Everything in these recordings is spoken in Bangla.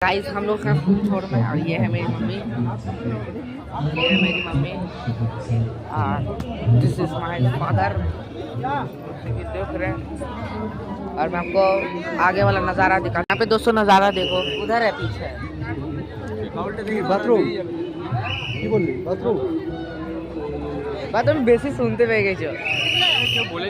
गाइस हम लोग हैं फूड टूर में और ये है मेरी मम्मी, ये है मेरी मम्मी और दिस इज माय फादर। देख रहे हैं और मैं आपको आगे वाला नज़ारा दिखा। यहाँ पे दोस्तों नज़ारा देखो, उधर है पीछे बाथरूम बाथरूम बेसी सुनते पे गए जो बोले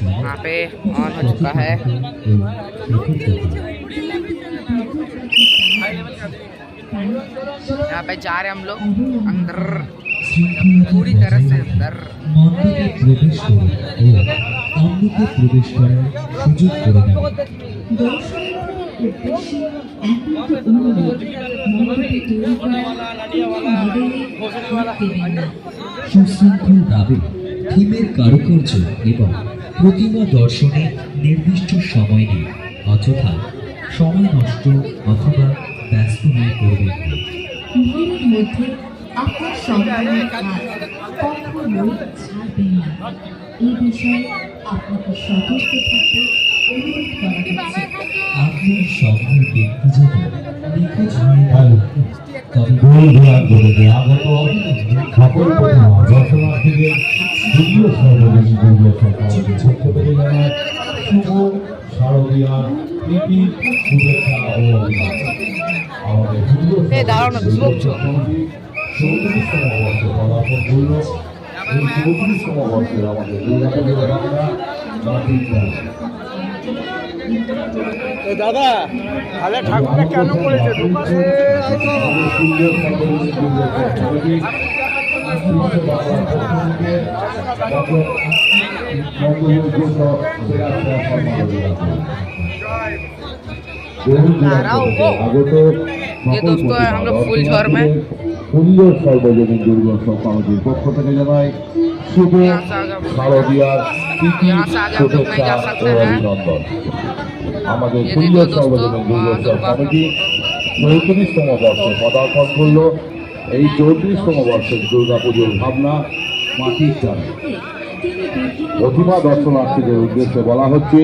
यहाँ पे ऑन हो चुका है। यहाँ पे जा रहे हम लोग अंदर, पूरी तरह से अंदर। সুশৃঙ্খল ভাবে থিমের কারুকার্য এবং প্রতিমা দর্শনে নির্দিষ্ট সময় নেই, অযথা সময় নষ্ট অথবা ব্যস্ত হয়ে পড়বেন না। ভিড়ের মধ্যে আপনার সম্মানের হাত কখনোই ছাড়বেন না, এই বিষয়ে আপনাকে সতর্ক থাকতে অনুরোধ করা হচ্ছে। আপনার সঙ্গের ব্যক্তিগত নিখোঁজ হয়ে গেল তবে আগত সকল প্রতিমা দর্শনার্থীদের দ্বিতীয় সর্বজনীন দুর্গোৎসব কমিটির পক্ষ থেকে জানায় শুভ শারদীয়ার প্রীতি, শুভেচ্ছা ও অভিনন্দন। আমাদের দুর্গোৎসব কমিটি 34তম বর্ষে পদার্পণ করল। এই 34তম বর্ষে আমাদের দুর্গাপুজোর ভাবনা মাটির চাষ। দাদা তাহলে ঠাকুরটা কেন করেছে ये दोस्तों हम लोग फुल झोर में সুন্দর সর্বজনীন দুর্গোৎসব কমিটির পক্ষ থেকে জানাই শুভ শারদীয়ার প্রীতি, শুভেচ্ছা ও অভিনন্দন। আমাদের সুন্দর সর্বজনীন দুর্গোৎসব কমিটি 34তম বর্ষে পদার্পণ করল। এই 34তম বর্ষের দুর্গাপুজোর ভাবনা মাটির চাষ। প্রতিমা দর্শনার্থীদের উদ্দেশ্যে বলা হচ্ছে,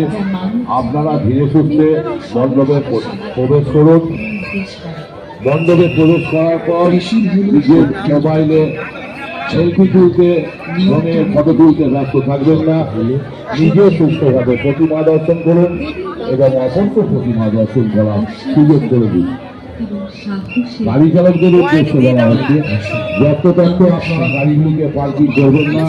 আপনারা ধীরে সুস্থে মণ্ডপে প্রবেশ করুন। মণ্ডপে প্রবেশ করার পর নিজের মোবাইলে সেলফি তুলতে, ফটো তুলতে ব্যস্ত থাকবেন না। নিজে সুস্থভাবে প্রতিমা দর্শন করুন এবং অসংখ্য প্রতিমা দর্শন করার সুযোগ করে দিন। গাড়ি চালকদের উদ্দেশ্যে বলা হচ্ছে, যত্রতত্র আপনারা গাড়িগুলিকে পার্কিং করবেন না।